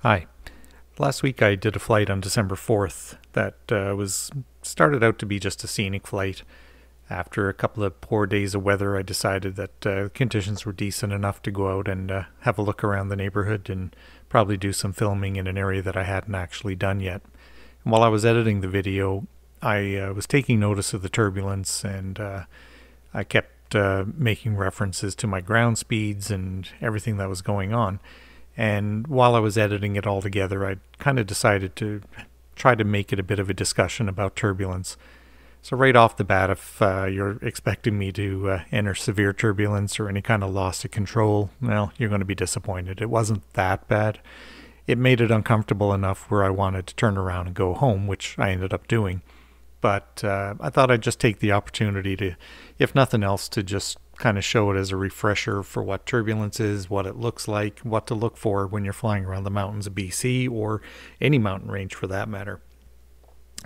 Hi. Last week I did a flight on December 4th that started out to be just a scenic flight. After a couple of poor days of weather, I decided that conditions were decent enough to go out and have a look around the neighborhood and probably do some filming in an area that I hadn't actually done yet. And while I was editing the video, I was taking notice of the turbulence, and I kept making references to my ground speeds and everything that was going on. And while I was editing it all together, I kind of decided to try to make it a bit of a discussion about turbulence. So right off the bat, if you're expecting me to enter severe turbulence or any kind of loss of control, well, you're going to be disappointed. It wasn't that bad. It made it uncomfortable enough where I wanted to turn around and go home, which I ended up doing. But I thought I'd just take the opportunity to, if nothing else, to just kind of show it as a refresher for what turbulence is, what it looks like, what to look for when you're flying around the mountains of BC or any mountain range for that matter.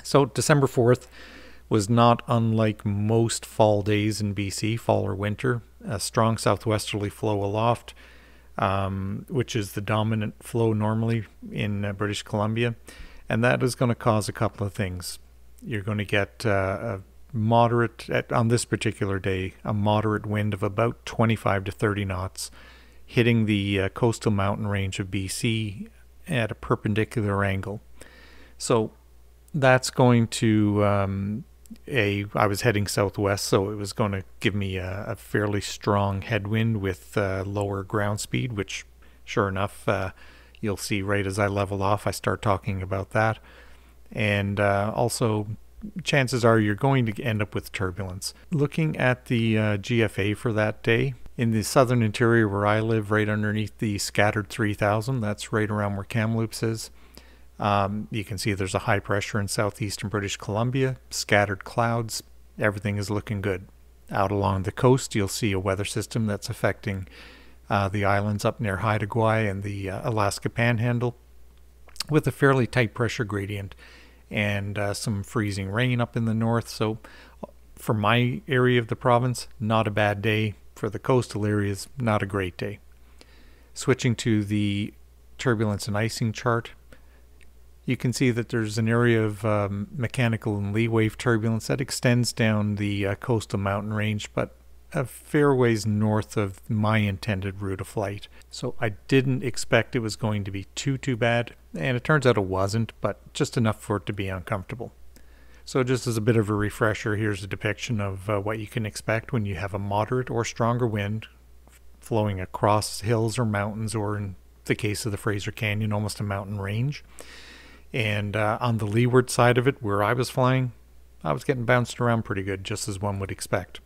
So December 4th was not unlike most fall days in BC, fall or winter. A strong southwesterly flow aloft, which is the dominant flow normally in British Columbia, and that is going to cause a couple of things. You're going to get a moderate, on this particular day, a moderate wind of about 25 to 30 knots hitting the coastal mountain range of BC at a perpendicular angle. So that's going to, I was heading southwest, so it was going to give me a fairly strong headwind with lower ground speed, which sure enough, you'll see right as I level off, I start talking about that. And also, chances are you're going to end up with turbulence. Looking at the GFA for that day, in the southern interior where I live, right underneath the scattered 3000, that's right around where Kamloops is, you can see there's a high pressure in southeastern British Columbia, scattered clouds, everything is looking good. Out along the coast, you'll see a weather system that's affecting the islands up near Haida Gwaii and the Alaska Panhandle, with a fairly tight pressure gradient and some freezing rain up in the north. So for my area of the province, not a bad day. For the coastal areas, not a great day. Switching to the turbulence and icing chart, you can see that there's an area of mechanical and lee wave turbulence that extends down the coastal mountain range, but a fair ways north of my intended route of flight. So I didn't expect it was going to be too bad, and it turns out it wasn't, but just enough for it to be uncomfortable. So just as a bit of a refresher, here's a depiction of what you can expect when you have a moderate or stronger wind flowing across hills or mountains, or in the case of the Fraser Canyon, almost a mountain range. And on the leeward side of it, where I was flying, I was getting bounced around pretty good, just as one would expect.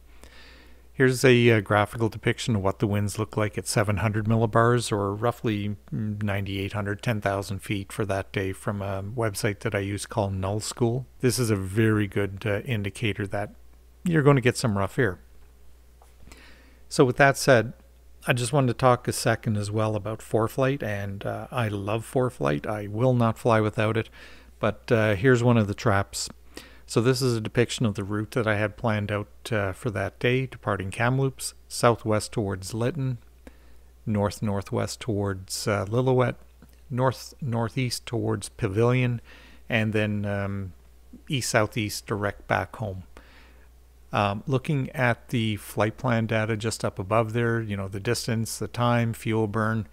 Here's a graphical depiction of what the winds look like at 700 millibars, or roughly 9,800, 10,000 feet for that day, from a website that I use called Null School. This is a very good indicator that you're going to get some rough air. So with that said, I just wanted to talk a second as well about ForeFlight, and I love ForeFlight. I will not fly without it, but here's one of the traps. So this is a depiction of the route that I had planned out for that day, departing Kamloops, southwest towards Lytton, north-northwest towards Lillooet, north-northeast towards Pavilion, and then east-southeast direct back home. Looking at the flight plan data just up above there, you know, the distance, the time, fuel burn,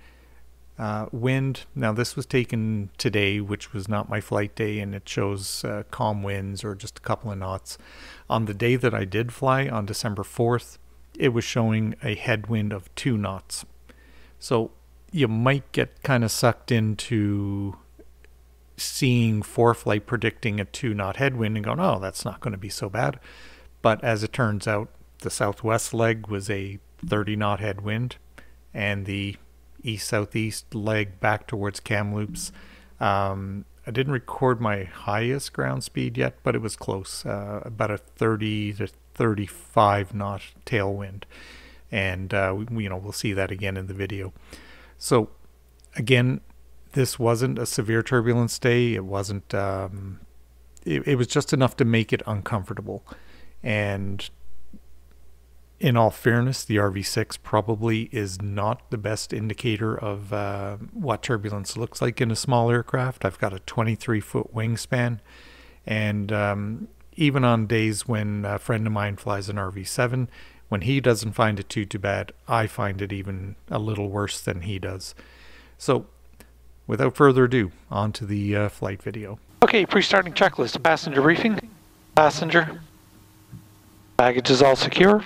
wind. Now this was taken today, which was not my flight day, and it shows calm winds or just a couple of knots. On the day that I did fly, on December 4th, it was showing a headwind of 2 knots. So you might get kind of sucked into seeing ForeFlight predicting a 2-knot headwind and going, oh, that's not going to be so bad. But as it turns out, the southwest leg was a 30-knot headwind, and the east-southeast leg back towards Kamloops, I didn't record my highest ground speed yet, but it was close, about a 30 to 35 knot tailwind, and we'll see that again in the video. So again, this wasn't a severe turbulence day. It wasn't it was just enough to make it uncomfortable. And In all fairness, the RV6 probably is not the best indicator of what turbulence looks like in a small aircraft. I've got a 23-foot wingspan, and even on days when a friend of mine flies an RV7, when he doesn't find it too bad, I find it even a little worse than he does. So, without further ado, on to the flight video. Okay, pre-starting checklist. Passenger briefing. Passenger. Baggage is all secure.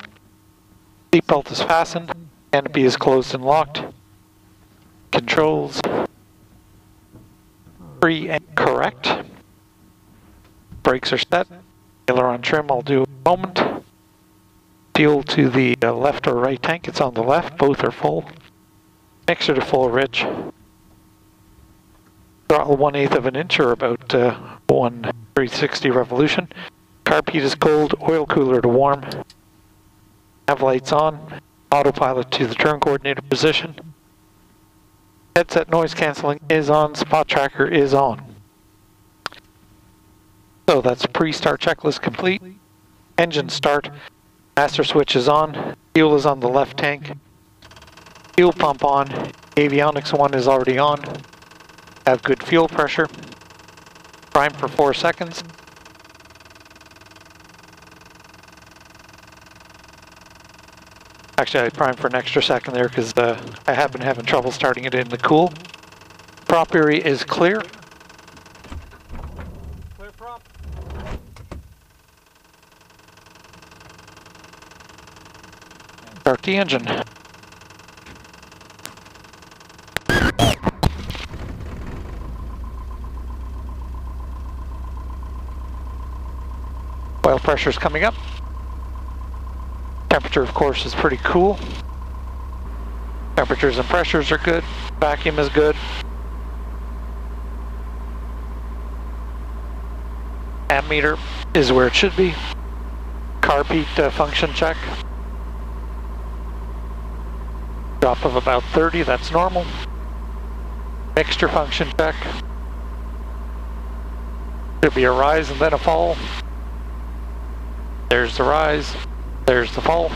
Seatbelt is fastened. Canopy is closed and locked. Controls. Free and correct. Brakes are set. Aileron trim I'll do in a moment. Fuel to the left or right tank. It's on the left. Both are full. Mixer to full rich. Throttle 1/8 of an inch, or about 1/360 revolution. Carb heat is cold. Oil cooler to warm. Have lights on. Autopilot to the turn coordinated position. Headset noise cancelling is on. Spot tracker is on. So that's pre-start checklist complete. Engine start. Master switch is on. Fuel is on the left tank. Fuel pump on. Avionics 1 is already on. Have good fuel pressure. Prime for 4 seconds. Actually, I primed for an extra second there because I have been having trouble starting it in the cool. Prop area is clear. Clear prop. Start the engine. Oil pressure is coming up. Temperature, of course, is pretty cool. Temperatures and pressures are good. Vacuum is good. Ammeter is where it should be. Carb heat function check. Drop of about 30, that's normal. Mixture function check. Should be a rise and then a fall. There's the rise. There's the fall.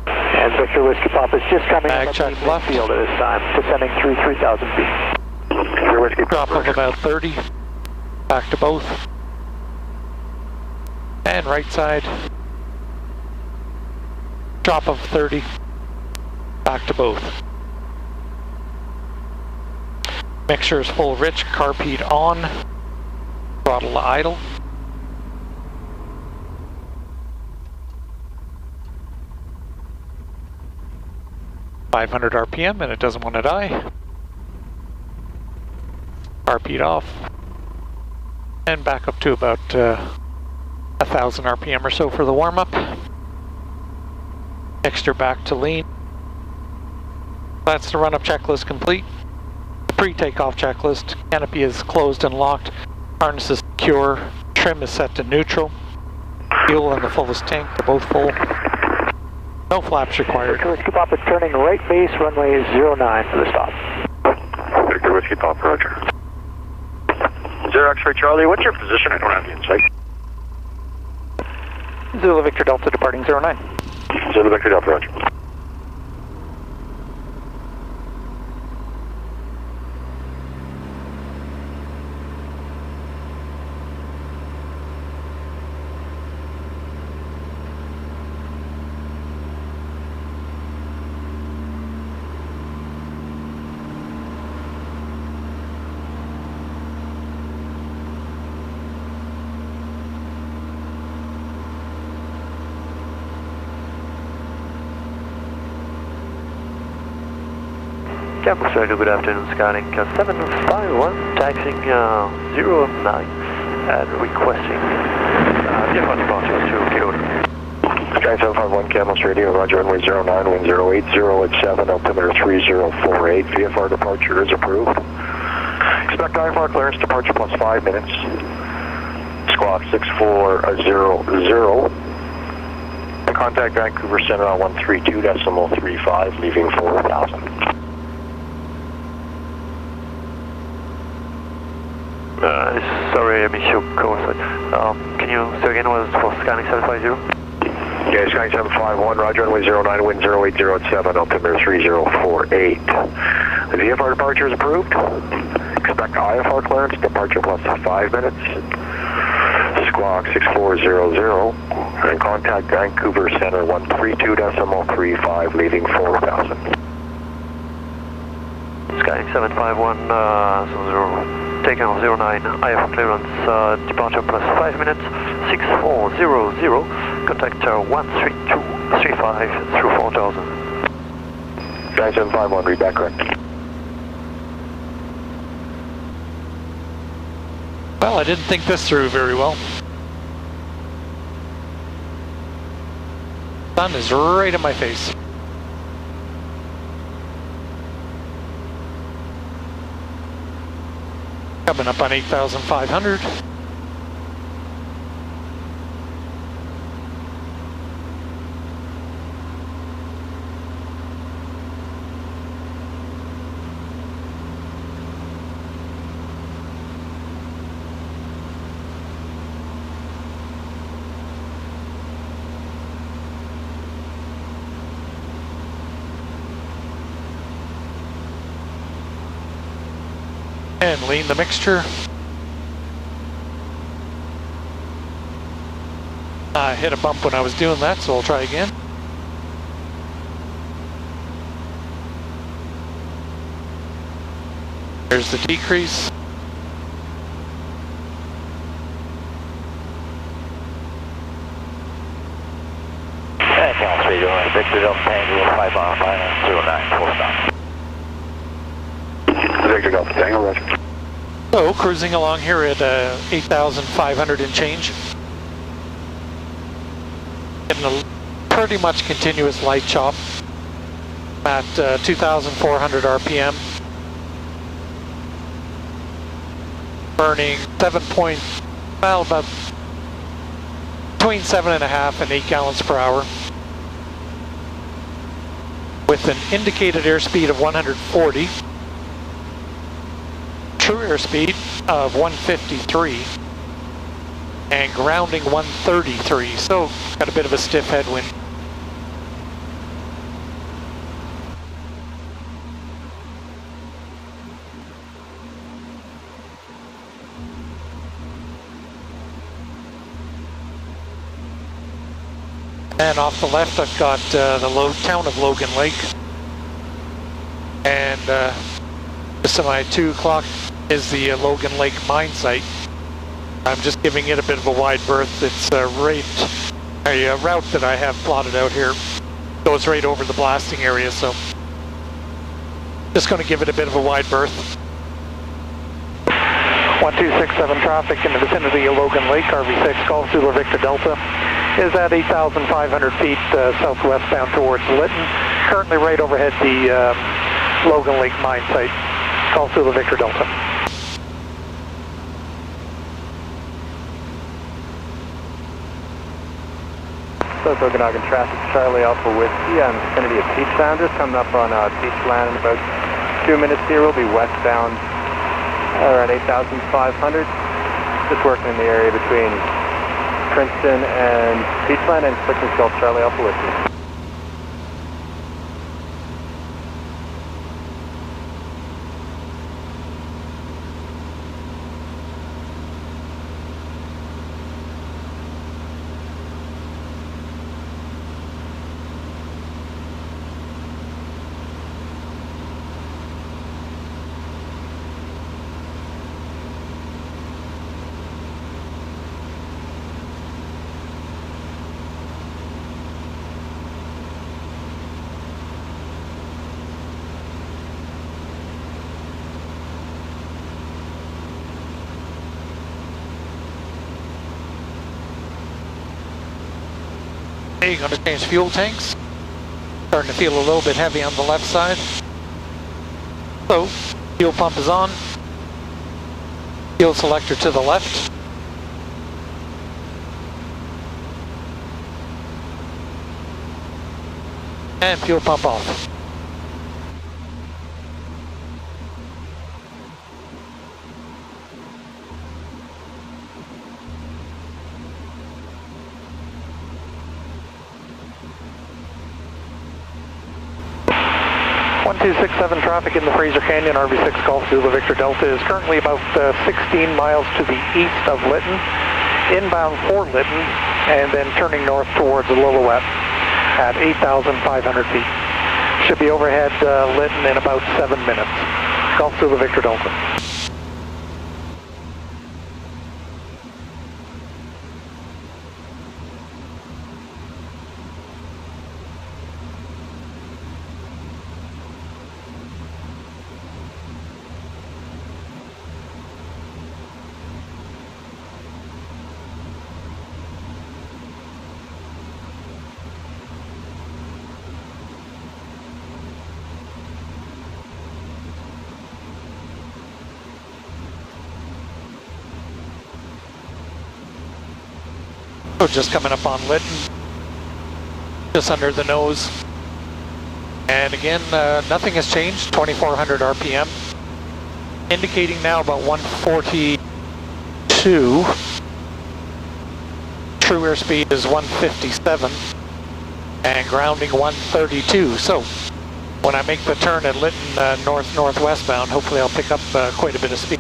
And Victor Whiskey Pop is just coming Bag up check the left field at this time, descending through 3,000 feet. Victor Whiskey Drop Pop, of about 30. Back to both. And right side. Drop of 30. Back to both. Mixture is full rich. Carb heat on. Throttle idle. 500 RPM and it doesn't want to die. Carb heat off. And back up to about 1,000 RPM or so for the warm-up. Mixture back to lean. That's the run-up checklist complete. Pre-takeoff checklist. Canopy is closed and locked. Harness is secure. Trim is set to neutral. Fuel in the fullest tank. They're both full. No flaps required. Victor Whiskey Pop is turning right base, runway 09 for the stop. Victor Whiskey Pop, roger. 0 X-ray Charlie, what's your position? I don't have the insight. Zulu Victor Delta departing 09. Zulu Victor Delta, roger. Kamloops Radio, good afternoon, Skylink 751, taxiing 09 and requesting VFR departure to Kyoto. Sky 751 Kamloops Radio, roger, runway 09, wind 080 at 7, altimeter 3048, VFR departure is approved. Expect IFR clearance departure plus 5 minutes. Squawk 6400. And contact Vancouver Center on 132.35, leaving 4,000. Sorry, I missed your call. Can you say again what was for Skylink 750? Okay, Sky 751, roger, runway 09, wind 080 at 7, altimeter 3048. The VFR departure is approved. Expect IFR clearance, departure plus 5 minutes. Squawk 6400, and contact Vancouver Center 132.35, leaving 4000. Sky 751, taking off 09, IFR clearance, departure plus 5 minutes, 6400, contact 13235 through 4000. Sky 751, read back correct. Well, I didn't think this through very well. Sun is right in my face. Coming up on 8,500. And lean the mixture. I hit a bump when I was doing that, so I'll try again. There's the decrease. And Cal 3, Victor Delta Tango 5 on 509, full stop. Victor Delta Tango, roger. So, cruising along here at 8,500 and change. Getting a pretty much continuous light chop at 2,400 RPM. Burning about between 7.5 and 8 gallons per hour. With an indicated airspeed of 140. True airspeed of 153 and grounding 133, so got a bit of a stiff headwind. And off the left I've got the town of Logan Lake, and just to my 2 o'clock is the Logan Lake mine site. I'm just giving it a bit of a wide berth. It's a route that I have plotted out here. Goes right over the blasting area, so just going to give it a bit of a wide berth. 1267 traffic in the vicinity of Logan Lake, RV6 Golf Zulu Victor Delta is at 8,500 feet southwestbound towards Lytton. Currently right overhead the Logan Lake mine site. Golf Zulu Victor Delta. South Okanagan traffic, Charlie Alpha Whiskey on the vicinity of Peachland. Just coming up on Peachland in about 2 minutes here. We'll be westbound around 8,500. Just working in the area between Princeton and Peachland, and Slickness Gulf, Charlie Alpha Whiskey. Okay, going to change fuel tanks. Starting to feel a little bit heavy on the left side. So, fuel pump is on. Fuel selector to the left. And fuel pump off. 1267 traffic in the Fraser Canyon, RV6 Golf Zulu Victor Delta is currently about 16 miles to the east of Lytton, inbound for Lytton, and then turning north towards Lillooet at 8,500 feet. Should be overhead Lytton in about 7 minutes. Golf Zulu Victor Delta. Just coming up on Lytton, just under the nose. And again, nothing has changed, 2400 RPM. Indicating now about 142. True airspeed is 157. And grounding 132. So, when I make the turn at Lytton north-northwestbound, hopefully I'll pick up quite a bit of speed.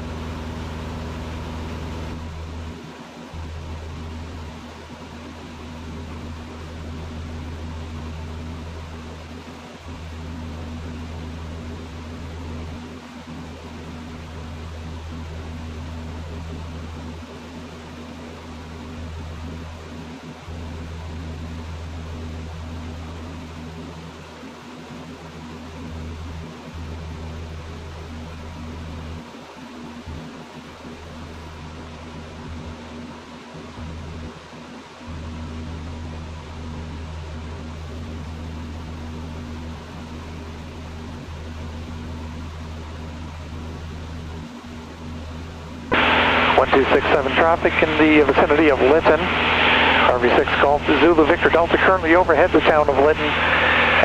Traffic in the vicinity of Lytton. RV6 Golf Zulu Victor Delta currently overhead the town of Lytton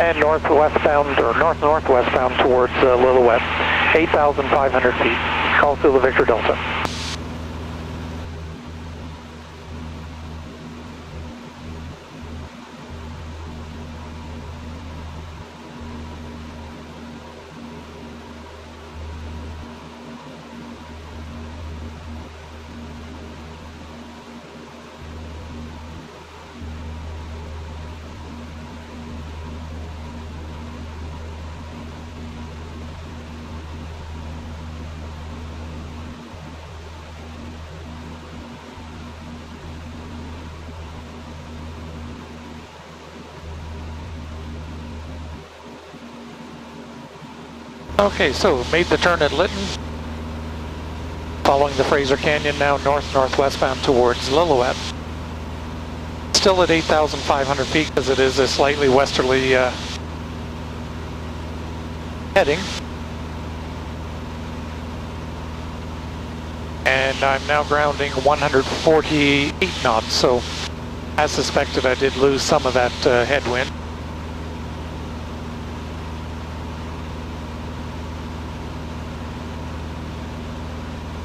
and northwestbound or north-northwestbound towards Lillooet, 8,500 feet. Golf Zulu Victor Delta. Okay, so made the turn at Lytton, following the Fraser Canyon now north-northwestbound towards Lillooet. Still at 8,500 feet because it is a slightly westerly heading. And I'm now grounding 148 knots, so as suspected I did lose some of that headwind.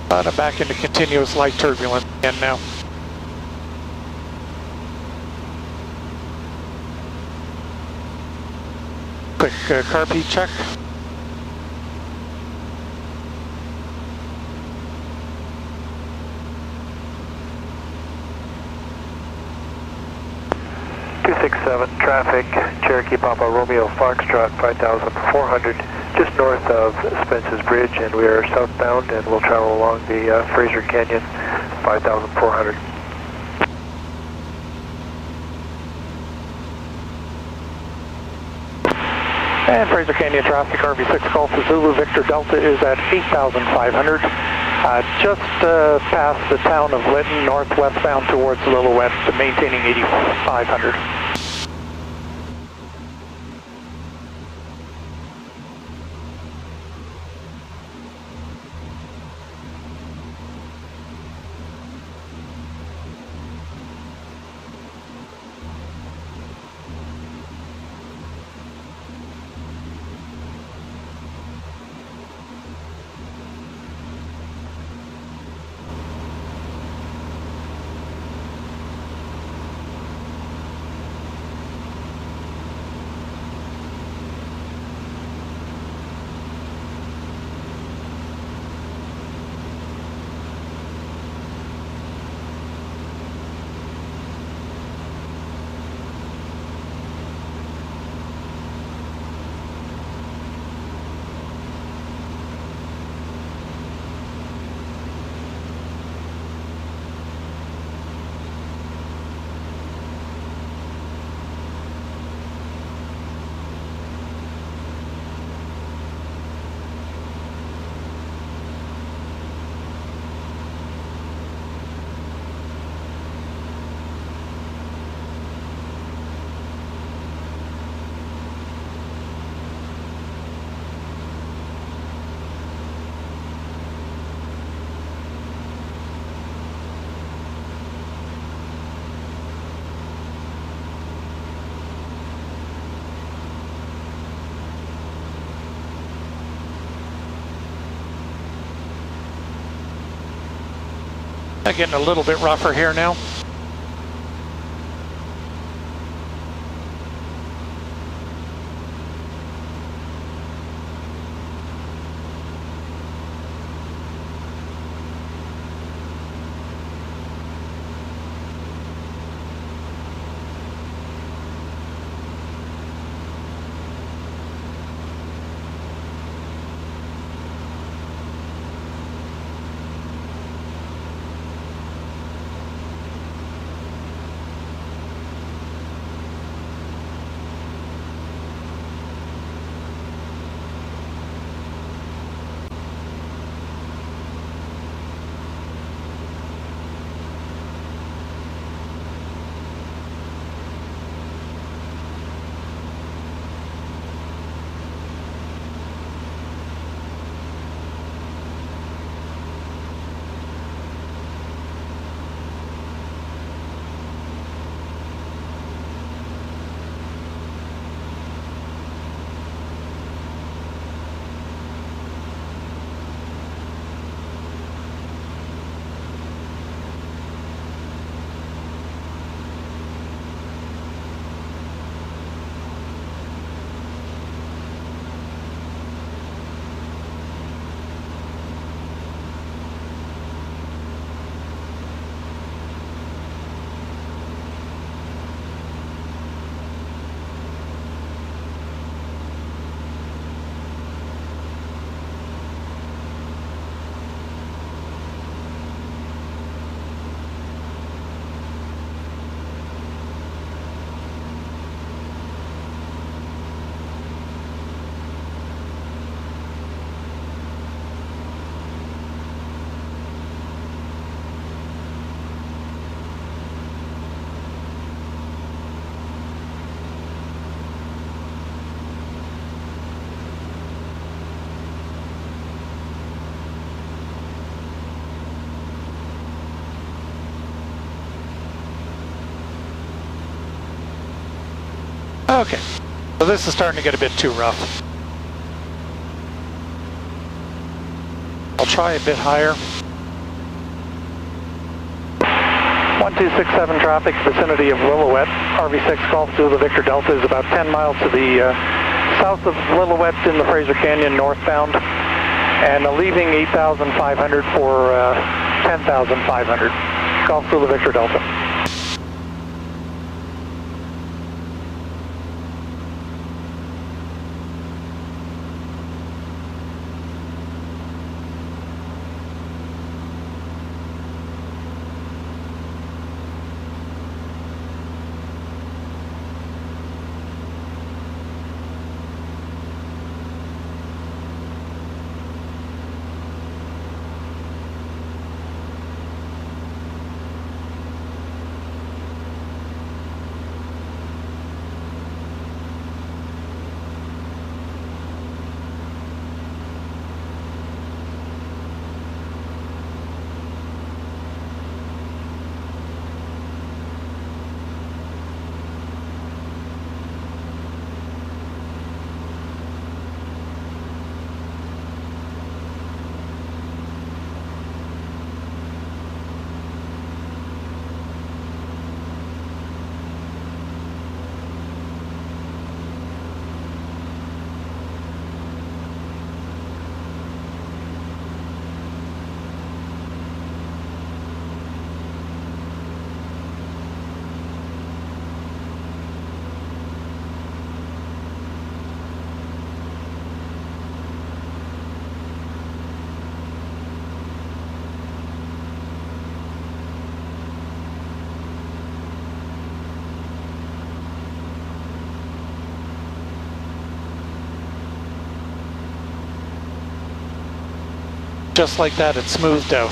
But I'm back into continuous light turbulence again now. Quick carb heat check. Traffic, Cherokee Papa Romeo Foxtrot 5,400, just north of Spence's Bridge, and we are southbound and we'll travel along the Fraser Canyon 5,400. And Fraser Canyon traffic, RV6 Golf Zulu Victor Delta is at 8,500. Just past the town of Lytton, northwestbound towards Lillooet, maintaining 8,500. Getting a little bit rougher here now. Okay, so this is starting to get a bit too rough. I'll try a bit higher. 1267 traffic, vicinity of Lillooet, RV6 Golf Zulu Victor Delta is about 10 miles to the south of Lillooet in the Fraser Canyon northbound, and leaving 8,500 for 10,500. Golf Zulu Victor Delta. Just like that, it smoothed out.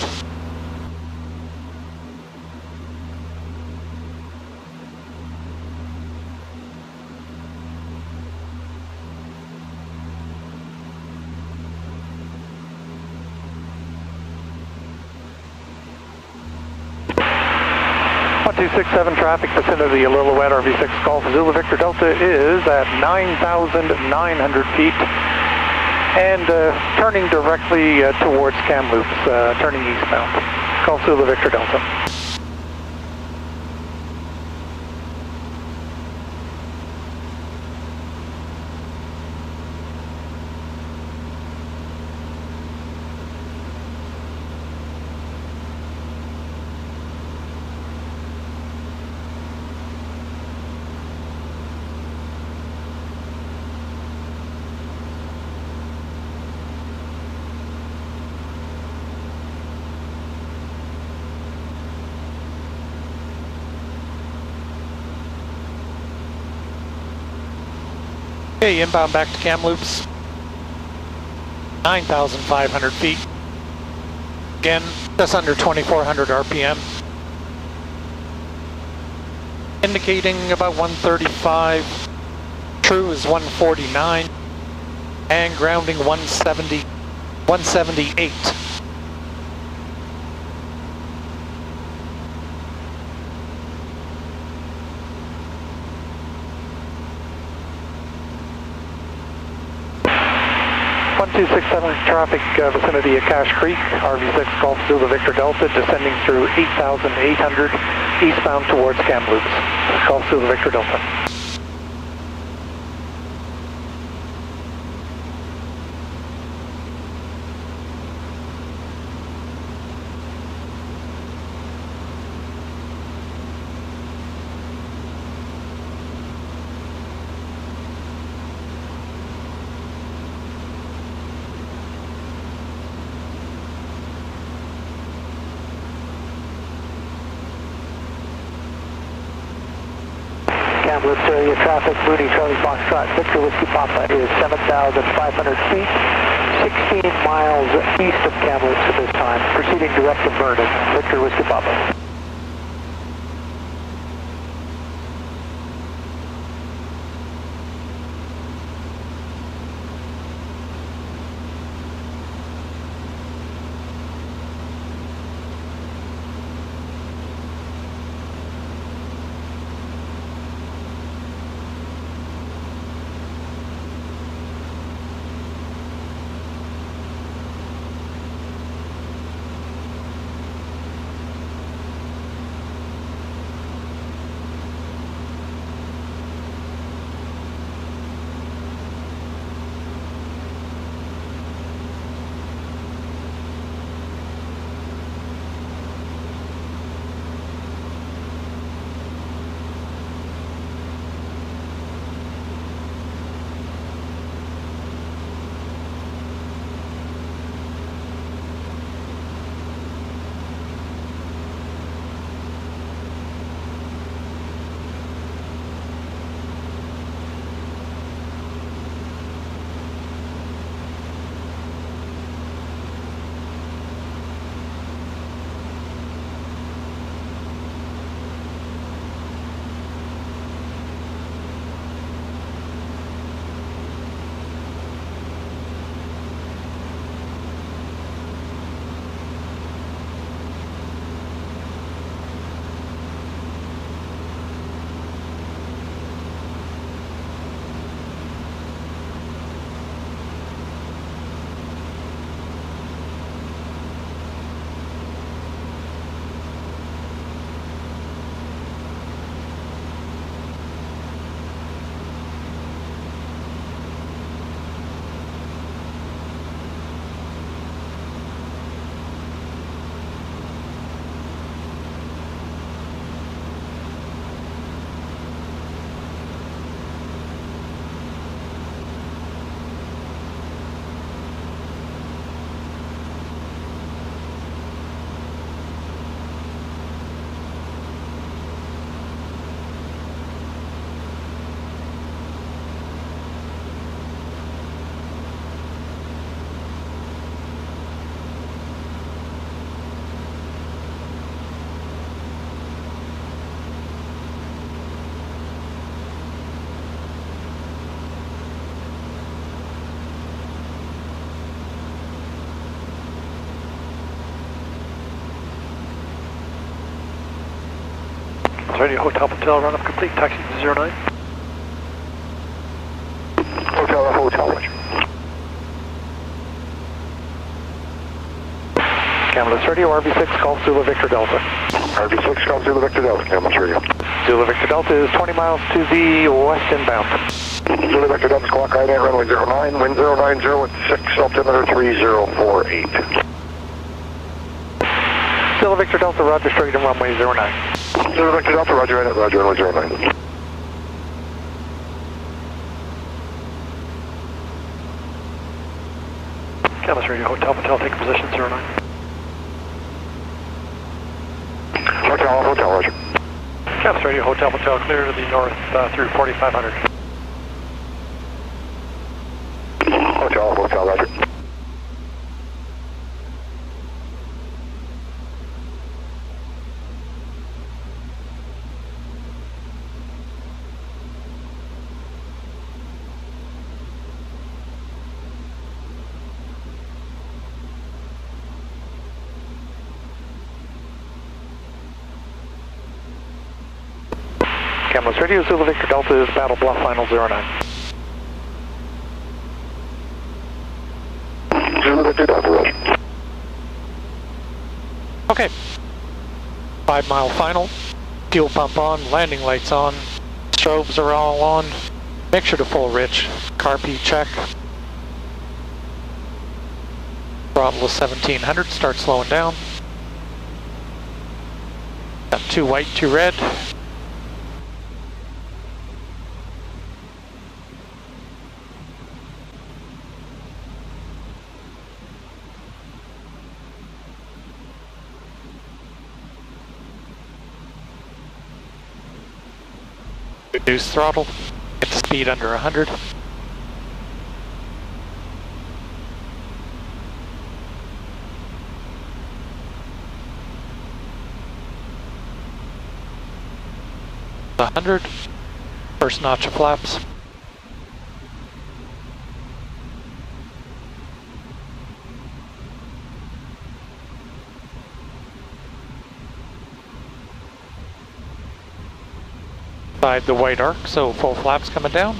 .267 traffic, vicinity of Lillooet, RV6 Golf Zulu Victor Delta is at 9,900 feet. And turning directly towards Kamloops, turning eastbound. Golf Zulu Victor Delta. Okay, inbound back to Kamloops, 9,500 feet. Again, just under 2,400 RPM. Indicating about 135, true is 149, and grounding 170, 178. Traffic vicinity of Cache Creek, RV6 Golf Zulu Victor Delta, descending through 8,800 eastbound towards Kamloops. Golf Zulu Victor Delta. Kamloops area traffic, Moody Charlie Foxtrot, Victor Whiskey Papa is 7,500 feet, 16 miles east of Kamloops at this time, proceeding direct to Vernon, Victor Whiskey Papa. Radio Hotel Patel, run up complete, taxi to 09. Hotel, Roger. Kamloops Radio, RV6, call Zulu Victor Delta. RV6, call Zulu Victor Delta, Kamloops Radio. Zulu Victor Delta is 20 miles to the west inbound. Zulu Victor Delta, squawk right at runway 09, wind 090 at 6, altimeter 3048. Zulu Victor Delta, roger, straight in runway 09. Zulu Victor Delta, roger, right at runway 09. Kamloops Radio, Hotel, take position 09. Hotel, roger. Kamloops Radio, Hotel, clear to the north through 4500. Hotel, roger. Kamloops Radio, Zulu Victor Delta is Battle Bluff, final 09. Zulu Victor Delta, roger. Okay. 5 mile final. Fuel pump on, landing lights on, strobes are all on. Make sure to full rich. Carp check. Throttle is 1700, start slowing down. Got 2 white, 2 red. Reduce throttle, get the speed under 100. First notch of flaps. Side the white arc, so full flaps coming down.